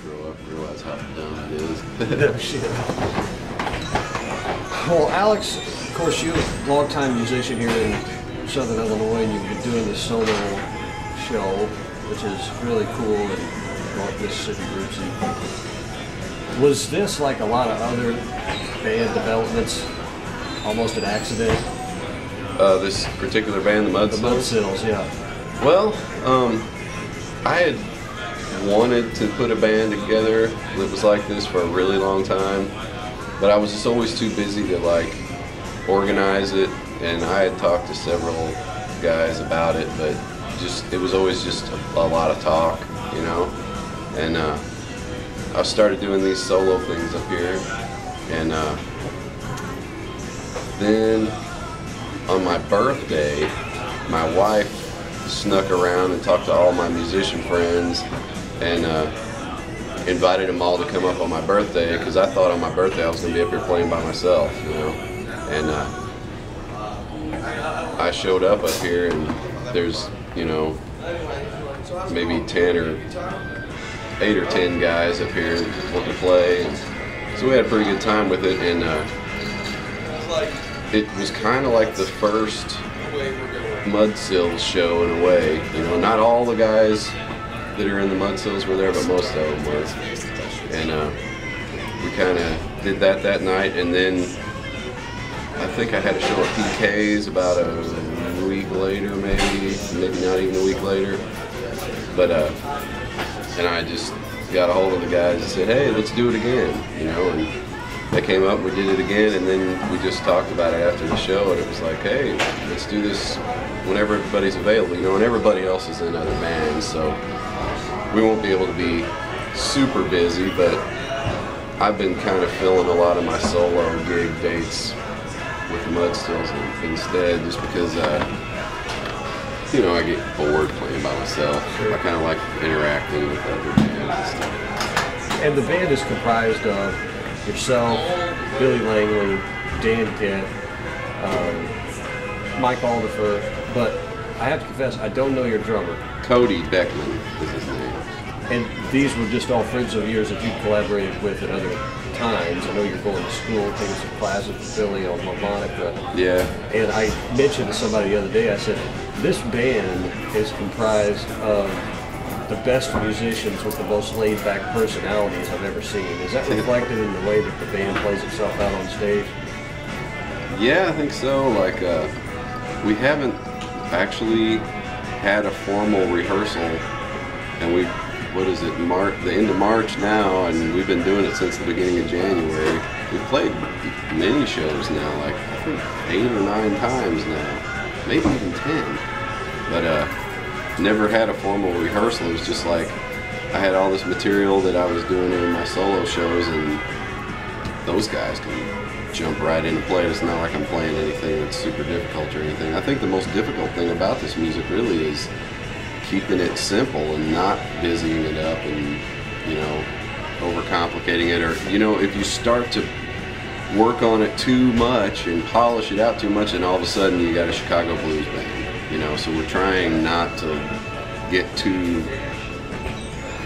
grow up and realize how dumb it is. No shit. Well, Alex, of course, you're a long-time musician here in Southern Illinois, and you've been doing this solo show, which is really cool, and North Mississippi groups. Was this, like a lot of other band developments, almost an accident? This particular band, the Mud Sills? The Mud Sills, yeah. Well, I had wanted to put a band together that was like this for a really long time, but I was just always too busy to like organize it, and I had talked to several guys about it, but it was always just a lot of talk, you know. And I started doing these solo things up here, and then on my birthday, my wife snuck around and talked to all my musician friends and invited them all to come up on my birthday, because I thought on my birthday I was going to be up here playing by myself, you know. And I showed up here, and there's, you know, maybe 8 or 10 guys up here wanting to play, and so we had a pretty good time with it. And it was kind of like the first Mud Sills show in a way. You know, not all the guys that are in the Mud Sills were there, but most of them were. And we kind of did that night, and then I think I had a show at PK's about a week later, maybe not even a week later. But and I just got a hold of the guys and said, hey, let's do it again, you know. And they came up, we did it again, and then we just talked about it after the show, and it was like, hey, let's do this whenever everybody's available, you know. And everybody else is in other bands, so we won't be able to be super busy, but I've been kind of filling a lot of my solo gig dates with the Mud Sills instead, just because you know, I get bored playing by myself. Sure. I kind of like interacting with other bands and stuff. And the band is comprised of yourself, Billy Langley, Dan Kirt, Mike Alderfer, but I have to confess, I don't know your drummer. Cody Beckman is his name. And these were just all friends of yours that you collaborated with at other times. I know you're going to school, taking some classes with Billy on harmonica. Yeah. And I mentioned to somebody the other day, I said, this band is comprised of the best musicians with the most laid-back personalities I've ever seen. Is that reflected in the way that the band plays itself out on stage? Yeah, I think so. Like, we haven't actually had a formal rehearsal, and the end of March now, and we've been doing it since the beginning of January. We've played many shows now, like I think 8 or 9 times now, maybe even 10. But never had a formal rehearsal. It was just like I had all this material that I was doing in my solo shows, and those guys can jump right into play. It's not like I'm playing anything that's super difficult or anything. I think the most difficult thing about this music really is keeping it simple and not busying it up and, you know, overcomplicating it. Or, you know, if you start to work on it too much and polish it out too much, and all of a sudden you got a Chicago blues band, you know. So we're trying not to get too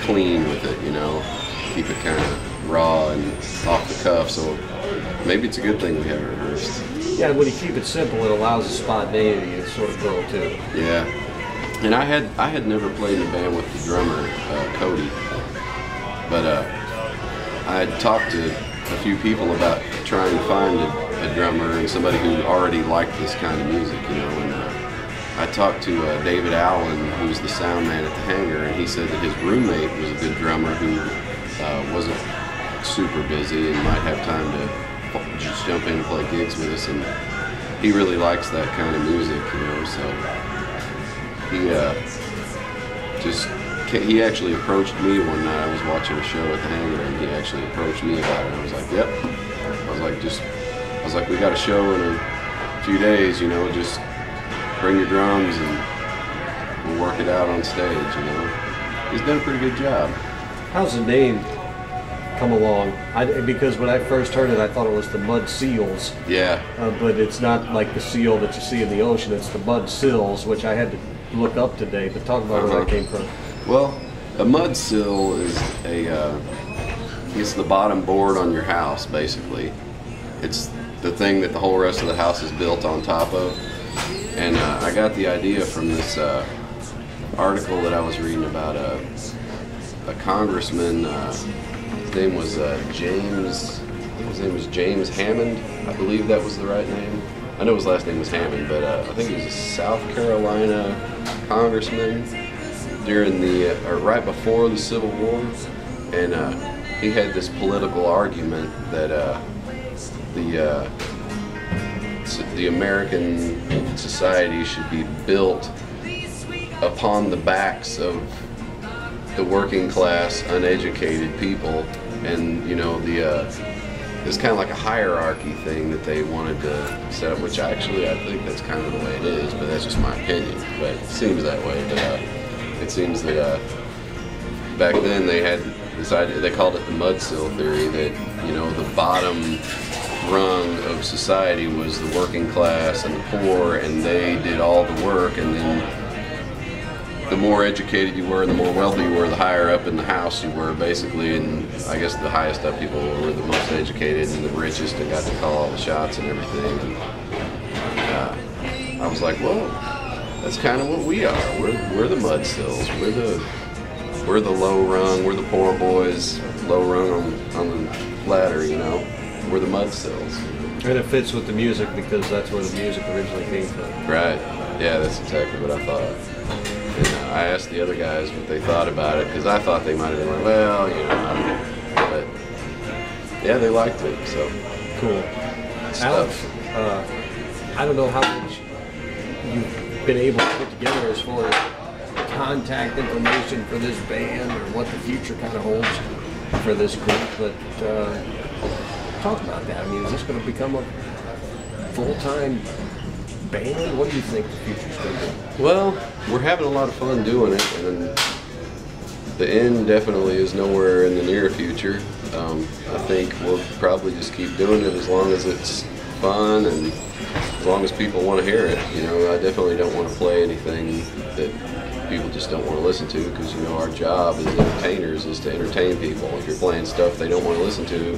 clean with it, you know, keep it kind of raw and off the cuff. So maybe it's a good thing we haven't rehearsed. Yeah, when you keep it simple, it allows the spontaneity to sort of grow too. Yeah. And I had never played in a band with the drummer, Cody, but I had talked to a few people about trying to find a drummer and somebody who already liked this kind of music, you know. And I talked to David Allen, who's the sound man at the Hangar, and he said that his roommate was a good drummer who wasn't super busy and might have time to just jump in and play gigs with us, and he really likes that kind of music, you know. So he actually approached me one night. I was watching a show at the Hangar, and he actually approached me about it. I was like, yep. I was like, we got a show in a few days, you know, just bring your drums and we'll work it out on stage, you know. He's done a pretty good job. How's the name come along? Because when I first heard it, I thought it was the Mud Seals. Yeah. But it's not like the seal that you see in the ocean. It's the Mud Sills, which I had to look up today. But talk about where that came from. Well, A mud sill is it's the bottom board on your house, basically. It's the thing that the whole rest of the house is built on top of. And I got the idea from this article that I was reading about a congressman. His name was James Hammond. I believe that was the right name. I know his last name was Hammond, but I think he was a South Carolina congressman during right before the Civil War, and he had this political argument that the American society should be built upon the backs of the working class, uneducated people, and it's kind of like a hierarchy thing that they wanted to set up, which actually I think that's kind of the way it is, but that's just my opinion. But it seems that way. But it seems that back then they had this idea, they called it the mud sill theory, that the bottom rung of society was the working class and the poor, and they did all the work, and then the more educated you were and the more wealthy you were, the higher up in the house you were, basically. And I guess the highest up people were the most educated and the richest and got to call all the shots and everything. And I was like, well, that's kind of what we are. We're the mud sills. We're the low rung. We're the poor boys, low rung on the ladder. We're the mud sills. And it fits with the music because that's where the music originally came from. Right. Yeah, that's exactly what I thought. And I asked the other guys what they thought about it, because I thought they might have been like, well, I don't know. But yeah, they liked it, so. Cool. Alex, I don't know how much you've been able to put together as far as contact information for this band or what the future kind of holds for this group, but talk about that. I mean, is this going to become a full-time band? What do you think the future's going to be? Well, we're having a lot of fun doing it, and the end definitely is nowhere in the near future. I think we'll probably just keep doing it as long as it's fun and as long as people want to hear it. I definitely don't want to play anything that people just don't want to listen to, because our job as entertainers is to entertain people. If you're playing stuff they don't want to listen to,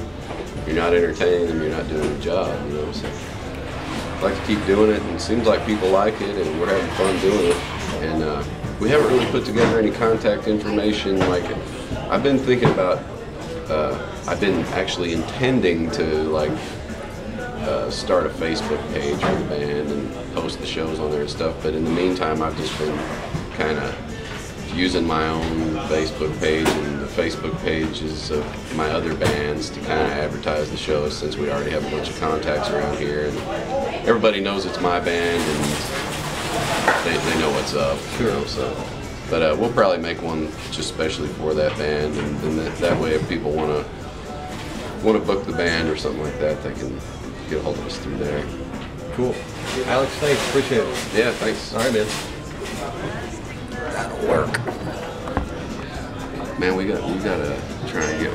you're not entertaining them, you're not doing your job. So I'd like to keep doing it, and it seems like people like it, and we're having fun doing it. And we haven't really put together any contact information. Like, I've been thinking about, I've been actually intending to start a Facebook page for the band and post the shows on there and stuff, but in the meantime I've just been kind of using my own Facebook page and the Facebook pages of my other bands to kind of advertise the shows, since we already have a bunch of contacts around here and everybody knows it's my band and they know what's up. Sure. But we'll probably make one just especially for that band, and then that way if people want to book the band or something like that, they can get a hold of us through there. Cool. Alex, thanks. Appreciate it. Yeah, thanks. All right, man. That'll work. Man, we gotta try and get